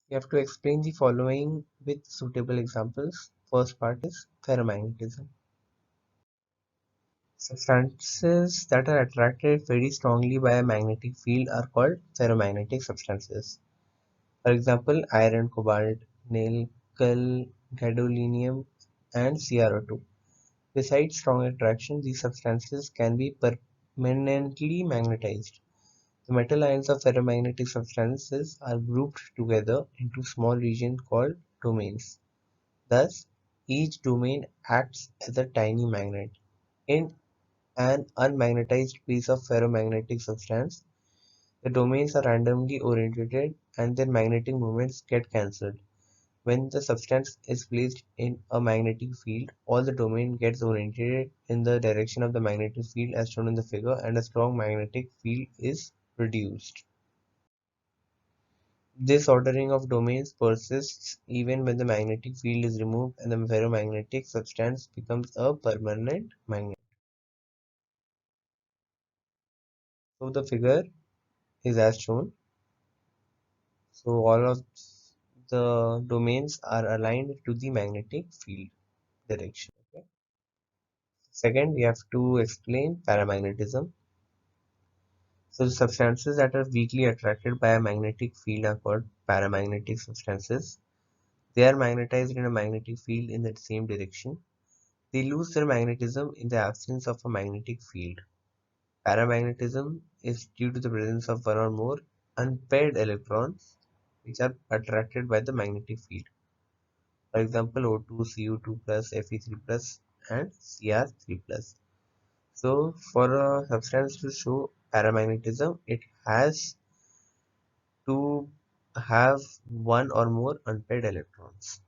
You have to explain the following with suitable examples. First part is ferromagnetism. Substances that are attracted very strongly by a magnetic field are called ferromagnetic substances. For example, iron, cobalt, nickel, gadolinium, and CrO2. Besides strong attraction, these substances can be permanently magnetized. The metal ions of ferromagnetic substances are grouped together into small regions called domains. Thus, each domain acts as a tiny magnet. In an unmagnetized piece of ferromagnetic substance, the domains are randomly oriented and their magnetic moments get cancelled. When the substance is placed in a magnetic field, all the domain gets oriented in the direction of the magnetic field as shown in the figure, and a strong magnetic field is produced. This ordering of domains persists even when the magnetic field is removed and the ferromagnetic substance becomes a permanent magnet. So the figure is as shown. So all of the domains are aligned to the magnetic field direction. Okay. Second, we have to explain paramagnetism. So the substances that are weakly attracted by a magnetic field are called paramagnetic substances. They are magnetized in a magnetic field in the same direction. They lose their magnetism in the absence of a magnetic field. Paramagnetism is due to the presence of one or more unpaired electrons which are attracted by the magnetic field. For example, O2, Cu2 plus, Fe3 plus, and Cr3 plus. So, for a substance to show paramagnetism, it has to have one or more unpaired electrons.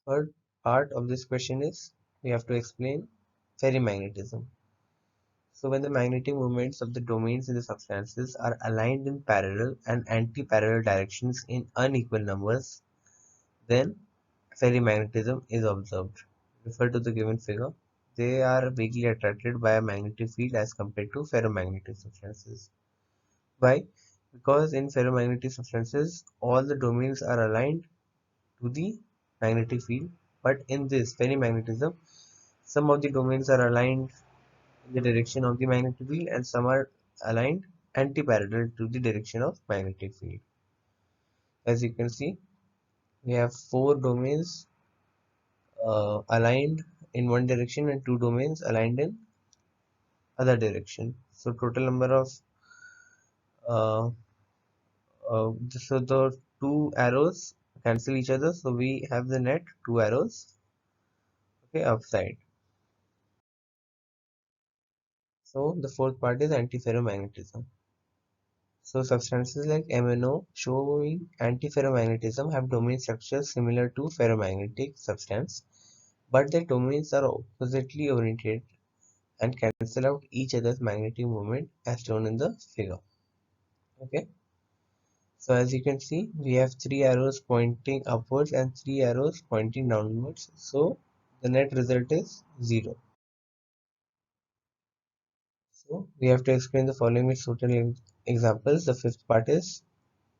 Third part of this question is we have to explain ferrimagnetism. So when the magnetic moments of the domains in the substances are aligned in parallel and anti-parallel directions in unequal numbers, then ferrimagnetism is observed. Refer to the given figure. They are weakly attracted by a magnetic field as compared to ferromagnetic substances. Why? Because in ferromagnetic substances, all the domains are aligned to the magnetic field, but in this ferrimagnetism, some of the domains are aligned in the direction of the magnetic field and some are aligned anti-parallel to the direction of magnetic field. As you can see, we have four domains aligned in one direction and two domains aligned in other direction. So total number of uh, so the two arrows cancel each other, so we have the net two arrows, okay, upside. So the fourth part is antiferromagnetism. So substances like MnO showing antiferromagnetism have domain structures similar to ferromagnetic substance, but their domains are oppositely oriented and cancel out each other's magnetic moment as shown in the figure. Okay. So as you can see, we have three arrows pointing upwards and three arrows pointing downwards. So the net result is 0. So we have to explain the following with certain examples. The fifth part is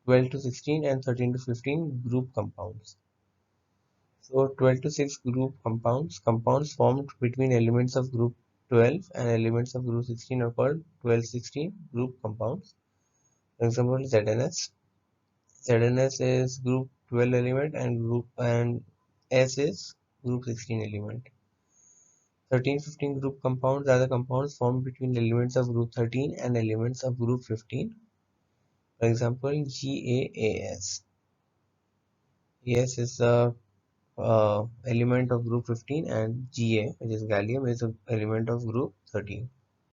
12 to 16 and 13 to 15 group compounds. So 12 to 6 group compounds formed between elements of group 12 and elements of group 16 are called 12-16 group compounds. For example, ZNS. ZNS is group 12 element and S is group 16 element. 13-15 group compounds are the compounds formed between elements of group 13 and elements of group 15. For example, GAAS. AS is a element of group 15 and Ga, which is gallium, is an element of group 13.